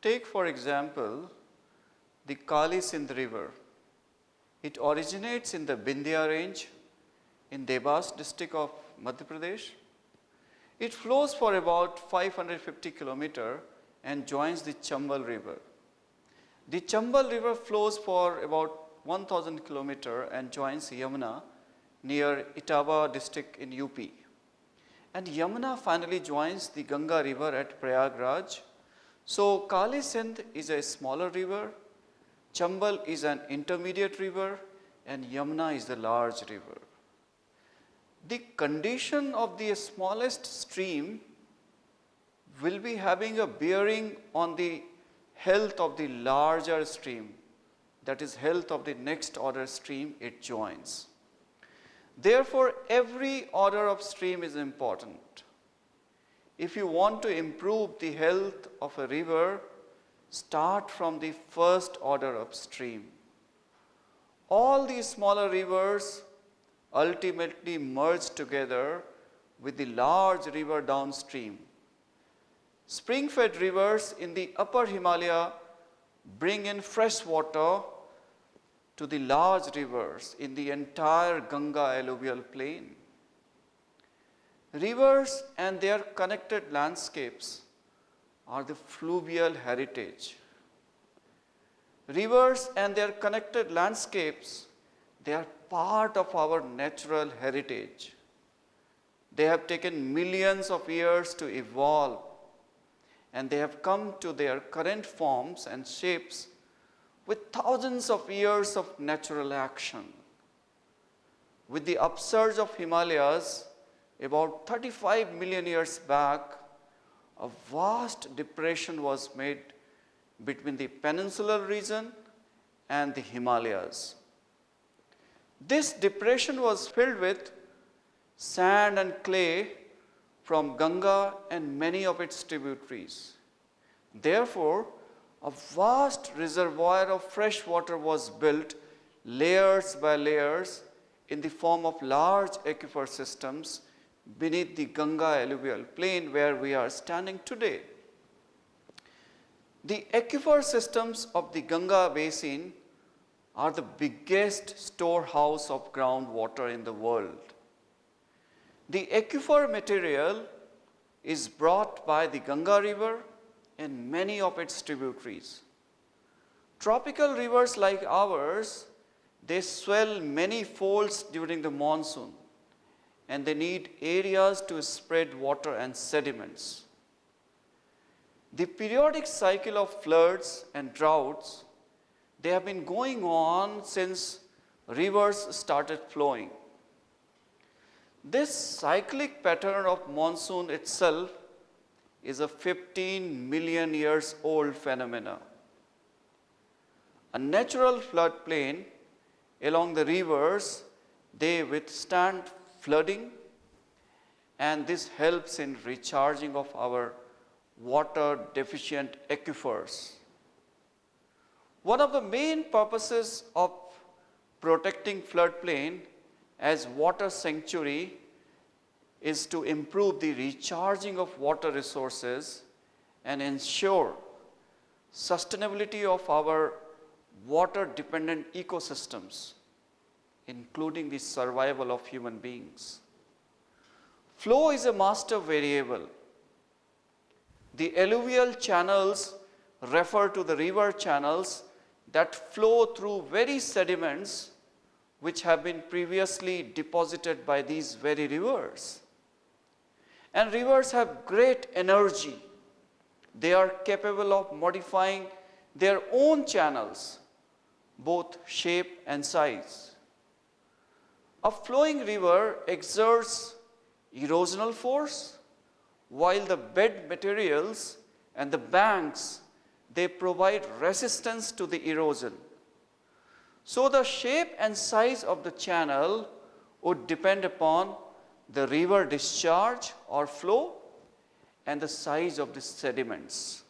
Take for example the Kali Sindh river. It originates in the Vindhya range in Dewas district of Madhya Pradesh. It flows for about 550 kilometers and joins the Chambal river. The Chambal river flows for about 1000 kilometers and joins Yamuna near Etawah district in UP. And Yamuna finally joins the Ganga river at Prayagraj. So Kali Sindh is a smaller river, Chambal is an intermediate river, and Yamuna is the large river. The condition of the smallest stream will be having a bearing on the health of the larger stream, that is health of the next order stream it joins. Therefore, every order of stream is important. If you want to improve the health of a river, start from the first order upstream. All these smaller rivers ultimately merge together with the large river downstream. Spring-fed rivers in the upper Himalaya bring in fresh water to the large rivers in the entire Ganga alluvial plain. Rivers and their connected landscapes are the fluvial heritage. Rivers and their connected landscapes, they are part of our natural heritage. They have taken millions of years to evolve, and they have come to their current forms and shapes with thousands of years of natural action. With the upsurge of Himalayas about 35 million years back, a vast depression was made between the peninsular region and the Himalayas. This depression was filled with sand and clay from Ganga and many of its tributaries. Therefore, a vast reservoir of fresh water was built layers by layers in the form of large aquifer systems beneath the Ganga alluvial plain where we are standing today. The aquifer systems of the Ganga basin are the biggest storehouse of groundwater in the world. The aquifer material is brought by the Ganga river and many of its tributaries. Tropical rivers like ours, they swell many folds during the monsoon, and they need areas to spread water and sediments. The periodic cycle of floods and droughts, they have been going on since rivers started flowing. This cyclic pattern of monsoon itself is a 15 million years old phenomena. A natural floodplain along the rivers, they withstand flooding, and this helps in recharging of our water deficient aquifers. One of the main purposes of protecting floodplain as water sanctuary is to improve the recharging of water resources and ensure sustainability of our water dependent ecosystems, including the survival of human beings. Flow is a master variable. The alluvial channels refer to the river channels that flow through very sediments which have been previously deposited by these very rivers. And rivers have great energy. They are capable of modifying their own channels, both shape and size. A flowing river exerts erosional force, while the bed materials and the banks, they provide resistance to the erosion. So the shape and size of the channel would depend upon the river discharge or flow and the size of the sediments.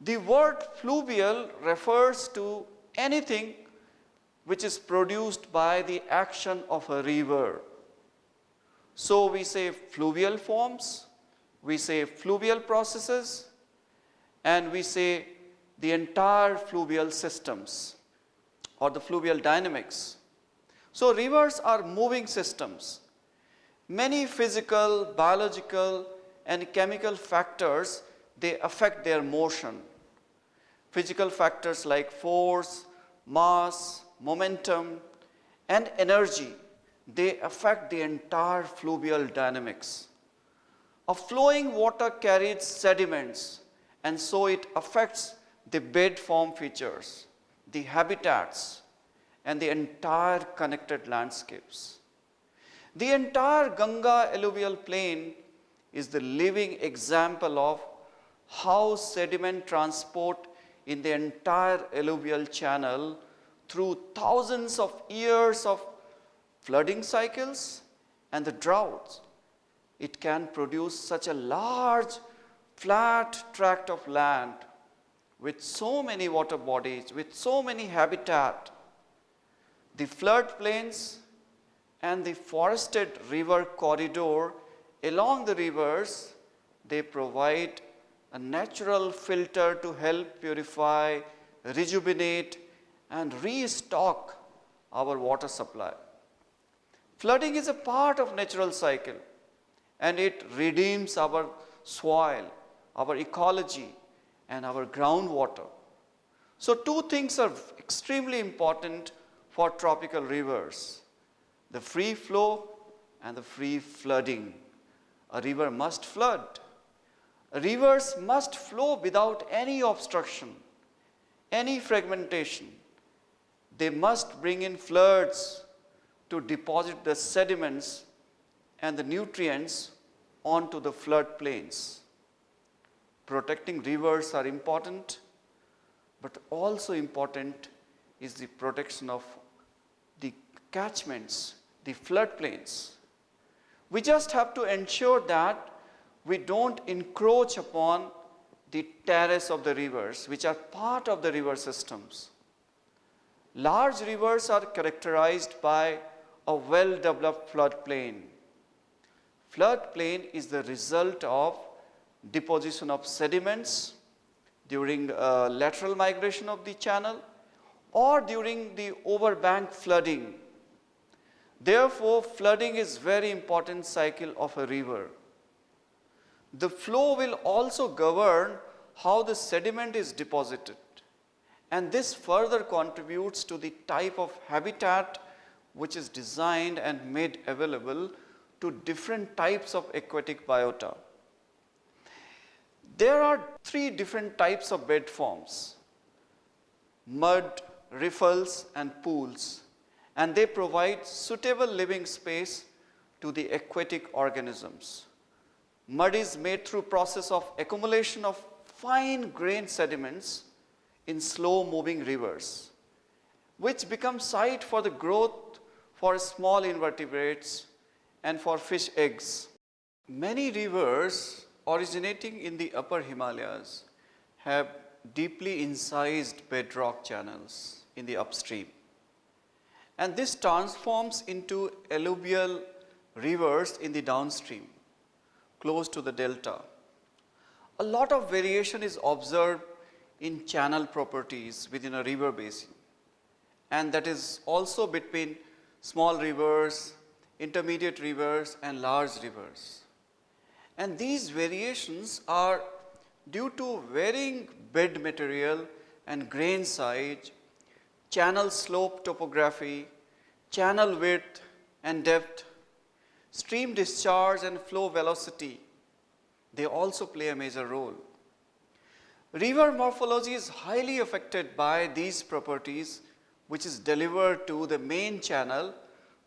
The word fluvial refers to anything which is produced by the action of a river. So we say fluvial forms, we say fluvial processes, and we say the entire fluvial systems or the fluvial dynamics. So rivers are moving systems. Many physical, biological and chemical factors, they affect their motion. Physical factors like force, mass, momentum and energy, they affect the entire fluvial dynamics. A flowing water carries sediments, and so it affects the bed form features, the habitats and the entire connected landscapes. The entire Ganga alluvial plain is the living example of how sediment transport in the entire alluvial channel through thousands of years of flooding cycles and the droughts, it can produce such a large flat tract of land with so many water bodies, with so many habitat. The floodplains and the forested river corridor along the rivers, they provide a natural filter to help purify, rejuvenate and restock our water supply. Flooding is a part of natural cycle and it redeems our soil, our ecology and our groundwater. So two things are extremely important for tropical rivers: the free flow and the free flooding. A river must flood. Rivers must flow without any obstruction, any fragmentation. They must bring in floods to deposit the sediments and the nutrients onto the floodplains. Protecting rivers are important, but also important is the protection of the catchments, the floodplains. We just have to ensure that we don't encroach upon the terrace of the rivers, which are part of the river systems. Large rivers are characterized by a well-developed floodplain. Floodplain is the result of deposition of sediments during lateral migration of the channel or during the overbank flooding. Therefore, flooding is very important cycle of a river. The flow will also govern how the sediment is deposited, and this further contributes to the type of habitat which is designed and made available to different types of aquatic biota. There are three different types of bed forms: mud, riffles and pools, and they provide suitable living space to the aquatic organisms. Mud is made through process of accumulation of fine grained sediments in slow moving rivers, which become site for the growth for small invertebrates and for fish eggs. Many rivers originating in the upper Himalayas have deeply incised bedrock channels in the upstream, and this transforms into alluvial rivers in the downstream, close to the delta. A lot of variation is observed in channel properties within a river basin, and that is also between small rivers, intermediate rivers and large rivers. And these variations are due to varying bed material and grain size, channel slope topography, channel width and depth, stream discharge and flow velocity. They also play a major role. River morphology is highly affected by these properties, which is delivered to the main channel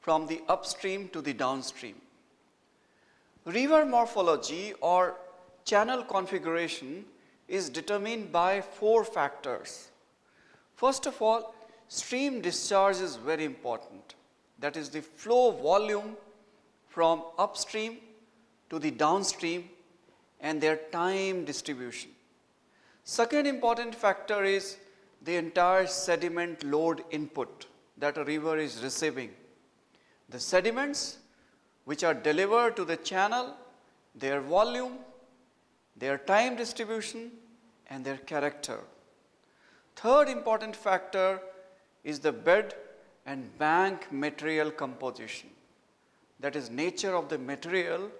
from the upstream to the downstream. River morphology or channel configuration is determined by 4 factors. First of all, stream discharge is very important. That is the flow volume from upstream to the downstream and their time distribution. Second important factor is the entire sediment load input that a river is receiving. The sediments which are delivered to the channel, their volume, their time distribution and their character. Third important factor is the bed and bank material composition, that is nature of the material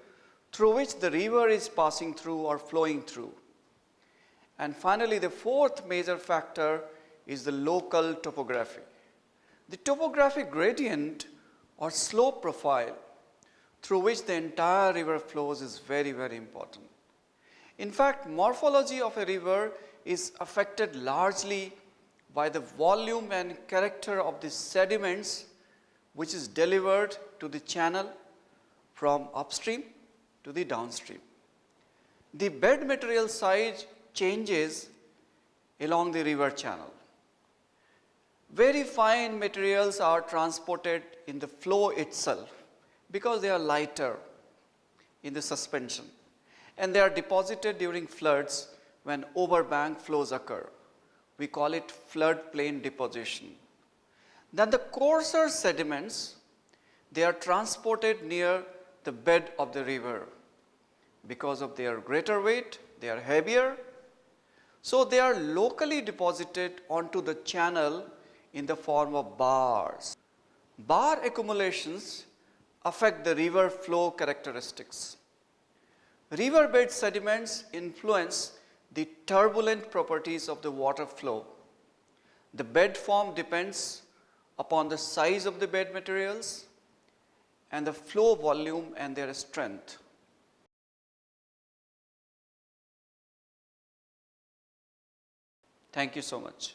through which the river is passing through or flowing through. And finally, the fourth major factor is the local topography. The topographic gradient or slope profile through which the entire river flows is very, very important. In fact, morphology of a river is affected largely by the volume and character of the sediments which is delivered to the channel from upstream to the downstream. The bed material size changes along the river channel. Very fine materials are transported in the flow itself because they are lighter in the suspension, and they are deposited during floods when overbank flows occur. We call it floodplain deposition. Then the coarser sediments, they are transported near the bed of the river. Because of their greater weight, they are heavier, so they are locally deposited onto the channel in the form of bars. Bar accumulations affect the river flow characteristics. Riverbed sediments influence the turbulent properties of the water flow. The bed form depends upon the size of the bed materials and the flow volume and their strength. Thank you so much.